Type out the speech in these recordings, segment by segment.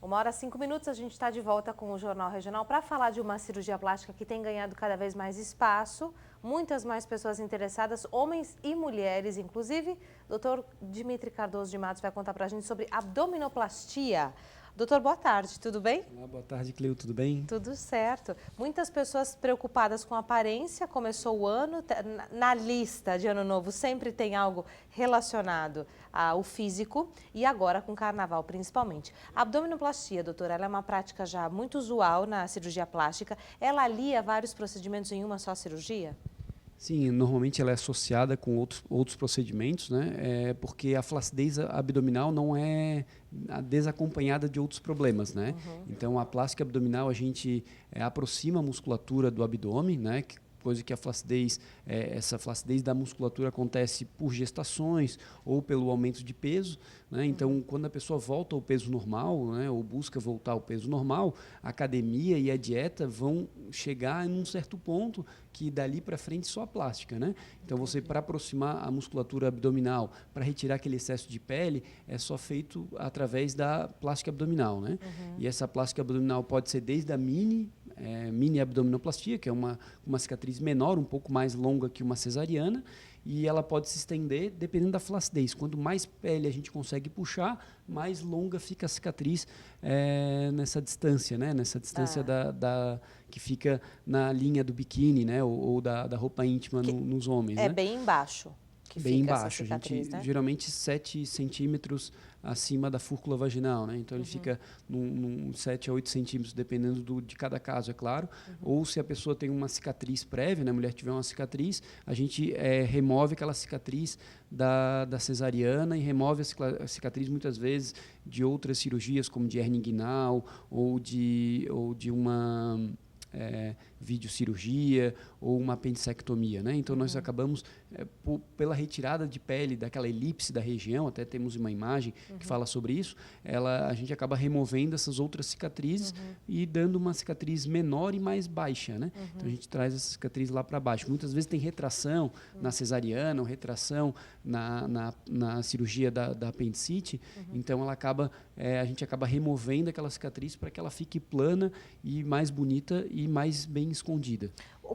1h05, a gente está de volta com o Jornal Regional para falar de uma cirurgia plástica que tem ganhado cada vez mais espaço, muitas mais pessoas interessadas, homens e mulheres, inclusive. Dr. Dimitri Cardoso de Matos vai contar para a gente sobre abdominoplastia. Doutor, boa tarde, tudo bem? Olá, boa tarde, Cleo, tudo bem? Tudo certo. Muitas pessoas preocupadas com a aparência, começou o ano, na lista de ano novo sempre tem algo relacionado ao físico e agora com carnaval principalmente. A abdominoplastia, doutora, ela é uma prática já muito usual na cirurgia plástica. Ela alia vários procedimentos em uma só cirurgia? Sim, normalmente ela é associada com outros procedimentos, né? Porque a flacidez abdominal não é desacompanhada de outros problemas, né? Então, a plástica abdominal, a gente aproxima a musculatura do abdômen, né? Coisa que essa flacidez da musculatura acontece por gestações ou pelo aumento de peso, né? Então, quando a pessoa volta ao peso normal, né, ou busca voltar ao peso normal, a academia e a dieta vão chegar em um certo ponto que dali para frente só a plástica, né? Então, você, para aproximar a musculatura abdominal, para retirar aquele excesso de pele, é só feito através da plástica abdominal, né? E essa plástica abdominal pode ser desde a mini abdominoplastia, que é uma cicatriz menor, um pouco mais longa que uma cesariana, e ela pode se estender dependendo da flacidez. Quanto mais pele a gente consegue puxar, mais longa fica a cicatriz nessa distância, né? Nessa distância que fica na linha do biquíni, né? Ou da roupa íntima nos homens. É, né? bem embaixo que Bem fica embaixo, essa cicatriz, né? geralmente 7 centímetros acima da fúrcula vaginal, né? Então ele fica num 7 a 8 centímetros, dependendo de cada caso, é claro. Ou se a pessoa tem uma cicatriz prévia, né? A mulher tiver uma cicatriz, a gente remove aquela cicatriz da cesariana e remove a cicatriz muitas vezes de outras cirurgias, como de hernia inguinal ou de uma videocirurgia ou uma apendicectomia, né? Então nós acabamos pela retirada de pele daquela elipse da região, até temos uma imagem que fala sobre isso, a gente acaba removendo essas outras cicatrizes e dando uma cicatriz menor e mais baixa, né? Então a gente traz essa cicatriz lá para baixo. Muitas vezes tem retração na cesariana ou retração na cirurgia da apendicite, então a gente acaba removendo aquela cicatriz para que ela fique plana e mais bonita e mais bem escondida.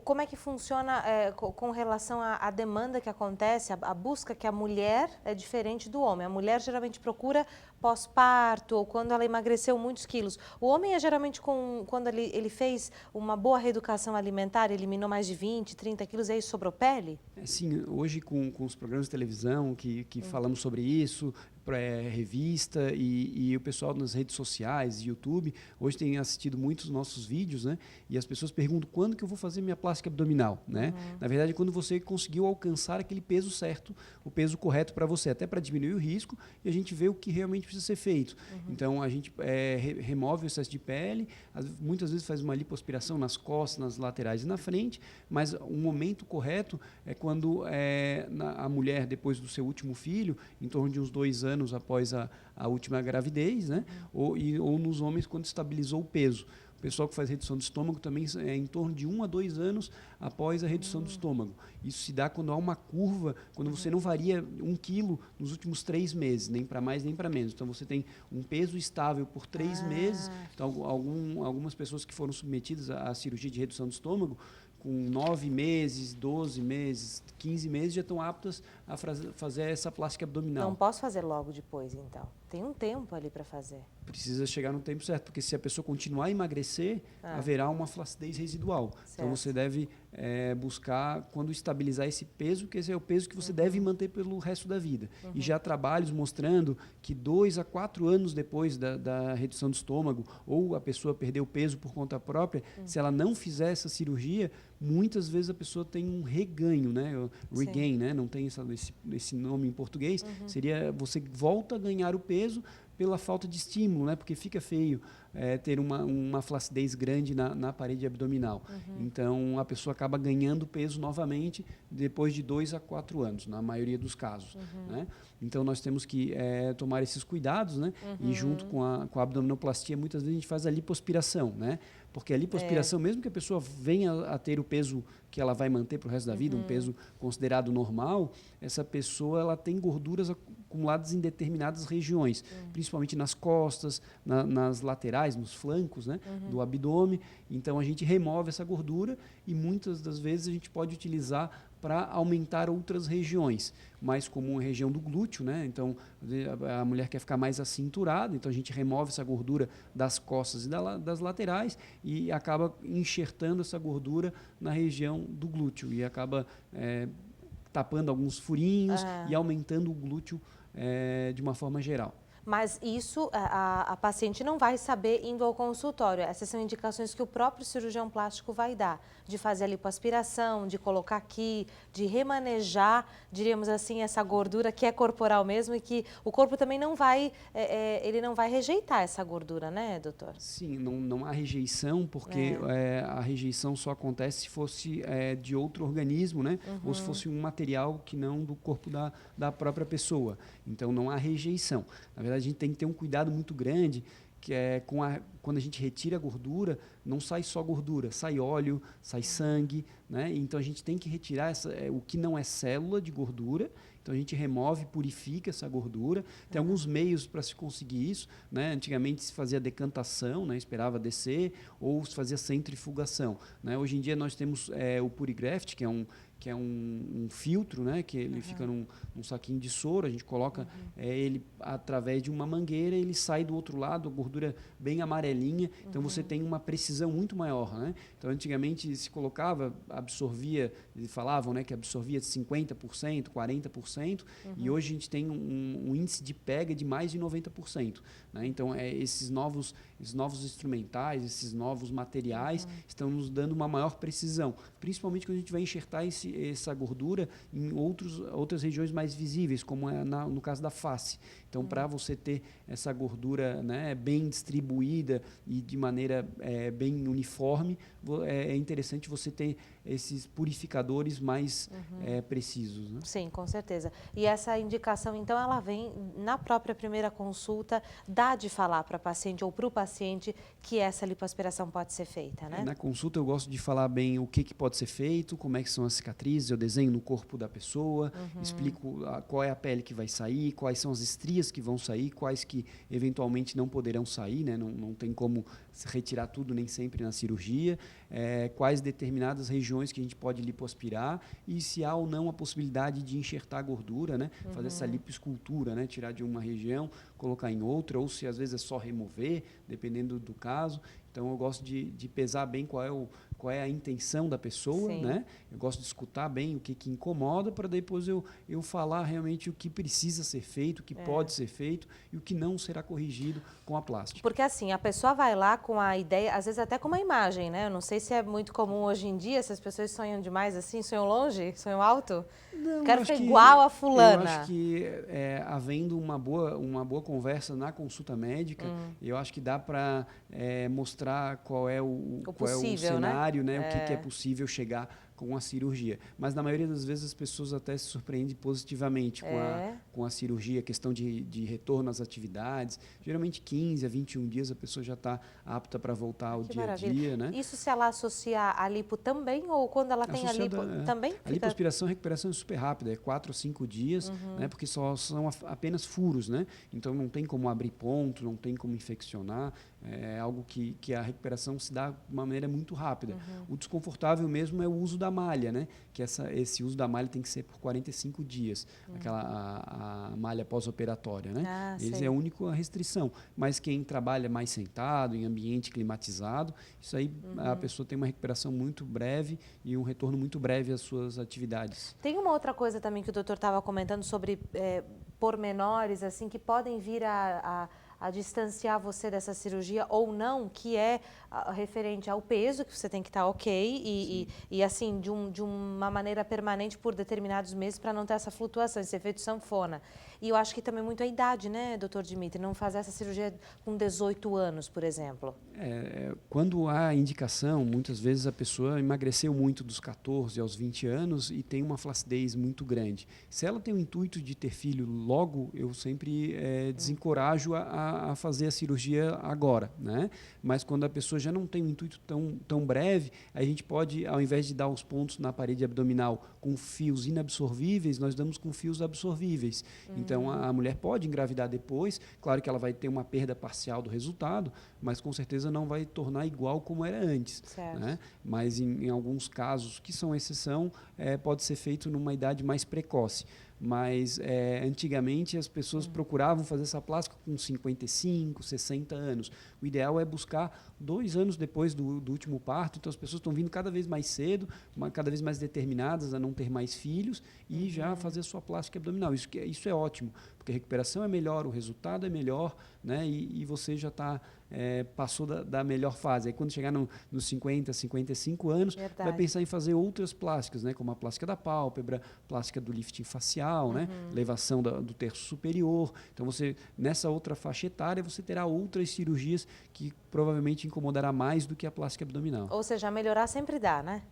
Como é que funciona com relação à demanda que acontece, a busca que a mulher é diferente do homem? A mulher geralmente procura pós-parto ou quando ela emagreceu muitos quilos. O homem é geralmente quando ele fez uma boa reeducação alimentar, eliminou mais de 20, 30 quilos e aí sobrou pele? Sim, hoje com os programas de televisão que falamos sobre isso, revista e o pessoal nas redes sociais, YouTube, hoje tem assistido muitos nossos vídeos, né? E as pessoas perguntam quando que eu vou fazer minha plástica abdominal, né? Na verdade, quando você conseguiu alcançar aquele peso certo, o peso correto para você, até para diminuir o risco e a gente vê o que realmente precisa ser feito. Então, a gente remove o excesso de pele, muitas vezes faz uma lipoaspiração nas costas, nas laterais e na frente, mas o momento correto é quando a mulher, depois do seu último filho, em torno de uns 2 anos após a última gravidez, né? Ou nos homens quando estabilizou o peso. O pessoal que faz redução do estômago também é em torno de 1 a 2 anos após a redução do estômago. Isso se dá quando há uma curva, quando você não varia 1 quilo nos últimos 3 meses, nem para mais nem para menos. Então, você tem um peso estável por 3 meses. Então, algumas pessoas que foram submetidas à cirurgia de redução do estômago, com 9 meses, 12 meses, 15 meses, já estão aptas a fazer essa plástica abdominal. Não posso fazer logo depois, então. Tem um tempo ali para fazer. Precisa chegar no tempo certo, porque se a pessoa continuar a emagrecer, haverá uma flacidez residual. Certo. Então, você deve buscar, quando estabilizar esse peso, que esse é o peso que você deve manter pelo resto da vida. E já há trabalhos mostrando que 2 a 4 anos depois da redução do estômago, ou a pessoa perdeu peso por conta própria, se ela não fizer essa cirurgia, muitas vezes a pessoa tem um reganho, né? Regain, né? Não tem esse nome em português. Seria você volta a ganhar o peso pela falta de estímulo, né? Porque fica feio ter uma flacidez grande na parede abdominal. Então, a pessoa acaba ganhando peso novamente depois de 2 a 4 anos, na maioria dos casos. Né? Então, nós temos que tomar esses cuidados, né? E junto com a abdominoplastia, muitas vezes a gente faz a lipoaspiração, né? Porque a lipoaspiração, mesmo que a pessoa venha a ter o peso que ela vai manter para o resto da vida, um peso considerado normal, essa pessoa ela tem gorduras acumuladas em determinadas regiões, principalmente nas costas, nas laterais, nos flancos, né, do abdômen. Então, a gente remove essa gordura e muitas das vezes a gente pode utilizar para aumentar outras regiões, mais comum a região do glúteo, né? Então a mulher quer ficar mais acinturada, então a gente remove essa gordura das costas e das laterais e acaba enxertando essa gordura na região do glúteo e acaba tapando alguns furinhos e aumentando o glúteo de uma forma geral. Mas isso a paciente não vai saber indo ao consultório. Essas são indicações que o próprio cirurgião plástico vai dar, de fazer a lipoaspiração, de colocar aqui, de remanejar, diríamos assim, essa gordura que é corporal mesmo e que o corpo também não vai, ele não vai rejeitar essa gordura, né, doutor? Sim, não há rejeição, porque a rejeição só acontece se fosse de outro organismo, né? Ou se fosse um material que não do corpo da própria pessoa. Então, não há rejeição. Na verdade, a gente tem que ter um cuidado muito grande, que é quando a gente retira a gordura, não sai só gordura, sai óleo, sai sangue, né? Então, a gente tem que retirar o que não é célula de gordura. Então, a gente remove, purifica essa gordura. Tem alguns meios para se conseguir isso, né? Antigamente se fazia decantação, né? Esperava descer, ou se fazia centrifugação, né? Hoje em dia nós temos o Purigraft, que é um filtro, né? Que ele fica num saquinho de soro, a gente coloca ele através de uma mangueira, ele sai do outro lado, a gordura bem amarelinha, então você tem uma precisão muito maior, né? Então, antigamente se colocava, absorvia, eles falavam, né, que absorvia 50%, 40%, e hoje a gente tem um índice de pega de mais de 90%, né? Então, esses novos instrumentais, esses novos materiais estão nos dando uma maior precisão, principalmente quando a gente vai enxertar essa gordura em outras regiões mais visíveis, como no caso da face. Então, para você ter essa gordura, né, bem distribuída e de maneira bem uniforme, é interessante você ter esses purificadores mais precisos, né? Sim, com certeza. E essa indicação, então, ela vem na própria primeira consulta, dá de falar para a paciente ou para o paciente que essa lipoaspiração pode ser feita, né? Na consulta eu gosto de falar bem o que pode ser feito, como é que são as cicatrizes, eu desenho no corpo da pessoa, explico qual é a pele que vai sair, quais são as estrias que vão sair, quais que eventualmente não poderão sair, né? Não tem como retirar tudo nem sempre na cirurgia, quais determinadas regiões que a gente pode lipoaspirar e se há ou não a possibilidade de enxertar a gordura, né? Fazer essa lipoescultura, né? Tirar de uma região, colocar em outra, ou se às vezes é só remover, dependendo do caso. Então, eu gosto de pesar bem qual é a intenção da pessoa, né? Eu gosto de escutar bem o que incomoda para depois eu falar realmente o que precisa ser feito, o que pode ser feito e o que não será corrigido com a plástica. Porque assim, a pessoa vai lá com a ideia, às vezes até com uma imagem, né? Eu não sei se é muito comum hoje em dia, se as pessoas sonham demais assim, sonham longe, sonham alto. Não, quero ser igual a fulana. Eu acho que havendo uma boa conversa na consulta médica, eu acho que dá para mostrar qual é o cenário, né? O que é possível chegar com a cirurgia. Mas, na maioria das vezes, as pessoas até se surpreendem positivamente com a cirurgia, questão de retorno às atividades. Geralmente, 15 a 21 dias, a pessoa já está apta para voltar ao dia a dia, né? Isso se ela associar a lipo também, ou quando ela tem a lipo também? A lipoaspiração, a recuperação é super rápida, é 4 a 5 dias, né? Porque só são apenas furos, né? Então, não tem como abrir ponto, não tem como infeccionar. É algo que a recuperação se dá de uma maneira muito rápida. O desconfortável mesmo é o uso da malha, né? Que esse uso da malha tem que ser por 45 dias, a malha pós-operatória, né? Essa é a única restrição. Mas quem trabalha mais sentado, em ambiente climatizado, isso aí a pessoa tem uma recuperação muito breve e um retorno muito breve às suas atividades. Tem uma outra coisa também que o doutor estava comentando sobre pormenores, assim, que podem vir a distanciar você dessa cirurgia ou não, que é referente ao peso, que você tem que estar ok, e assim, de uma maneira permanente por determinados meses, para não ter essa flutuação, esse efeito sanfona. E eu acho que também muito a idade, né, doutor Dimitri? Não fazer essa cirurgia com 18 anos, por exemplo. Quando há indicação, muitas vezes a pessoa emagreceu muito dos 14 aos 20 anos e tem uma flacidez muito grande. Se ela tem o intuito de ter filho logo, eu sempre desencorajo a a fazer a cirurgia agora, né? Mas quando a pessoa já não tem um intuito tão breve, a gente pode, ao invés de dar os pontos na parede abdominal com fios inabsorvíveis, nós damos com fios absorvíveis. Então, a mulher pode engravidar depois, claro que ela vai ter uma perda parcial do resultado, mas com certeza não vai tornar igual como era antes, né? Mas em alguns casos, que são exceção, pode ser feito numa idade mais precoce. Mas antigamente as pessoas procuravam fazer essa plástica com 55, 60 anos. O ideal é buscar 2 anos depois do último parto. Então as pessoas estão vindo cada vez mais cedo, cada vez mais determinadas a não ter mais filhos e já fazer a sua plástica abdominal. Isso é ótimo, porque a recuperação é melhor, o resultado é melhor, né? E você já passou da melhor fase. Aí quando chegar nos 50, 55 anos, vai pensar em fazer outras plásticas, né? Como a plástica da pálpebra, plástica do lifting facial, né? Elevação do terço superior. Então, nessa outra faixa etária, você terá outras cirurgias que provavelmente incomodará mais do que a plástica abdominal. Ou seja, melhorar sempre dá, né?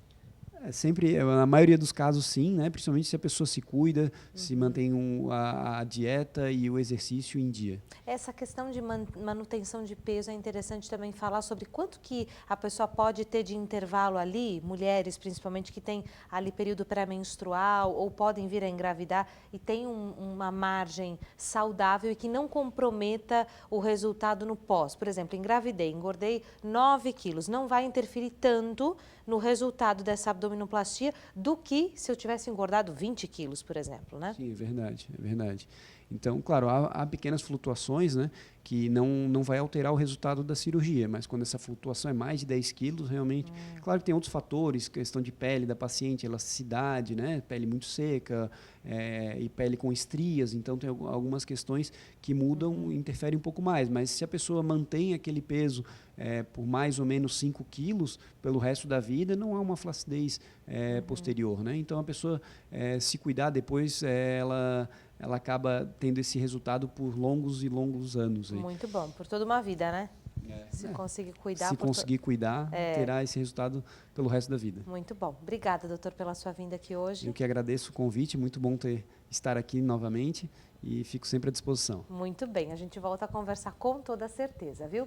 Sempre, na maioria dos casos, sim, né? Principalmente se a pessoa se cuida, se mantém a dieta e o exercício em dia. Essa questão de manutenção de peso é interessante também falar sobre quanto que a pessoa pode ter de intervalo ali, mulheres principalmente que têm ali período pré-menstrual ou podem vir a engravidar e tem uma margem saudável e que não comprometa o resultado no pós. Por exemplo, engravidei, engordei 9 quilos, não vai interferir tanto no resultado dessa abdominoplastia do que se eu tivesse engordado 20 quilos, por exemplo, né? Sim, é verdade, é verdade. Então, claro, há pequenas flutuações, né, que não vai alterar o resultado da cirurgia, mas quando essa flutuação é mais de 10 quilos, realmente... Claro que tem outros fatores, questão de pele da paciente, elasticidade, né, pele muito seca e pele com estrias, então tem algumas questões que mudam, interferem um pouco mais, mas se a pessoa mantém aquele peso por mais ou menos 5 quilos pelo resto da vida, não há uma flacidez posterior, né? Então, a pessoa se cuidar depois, ela acaba tendo esse resultado por longos e longos anos. Aí. Muito bom, por toda uma vida, né? Se conseguir cuidar... Se conseguir cuidar, terá esse resultado pelo resto da vida. Muito bom. Obrigada, doutor, pela sua vinda aqui hoje. Eu que agradeço o convite, muito bom estar aqui novamente e fico sempre à disposição. Muito bem, a gente volta a conversar com toda certeza, viu?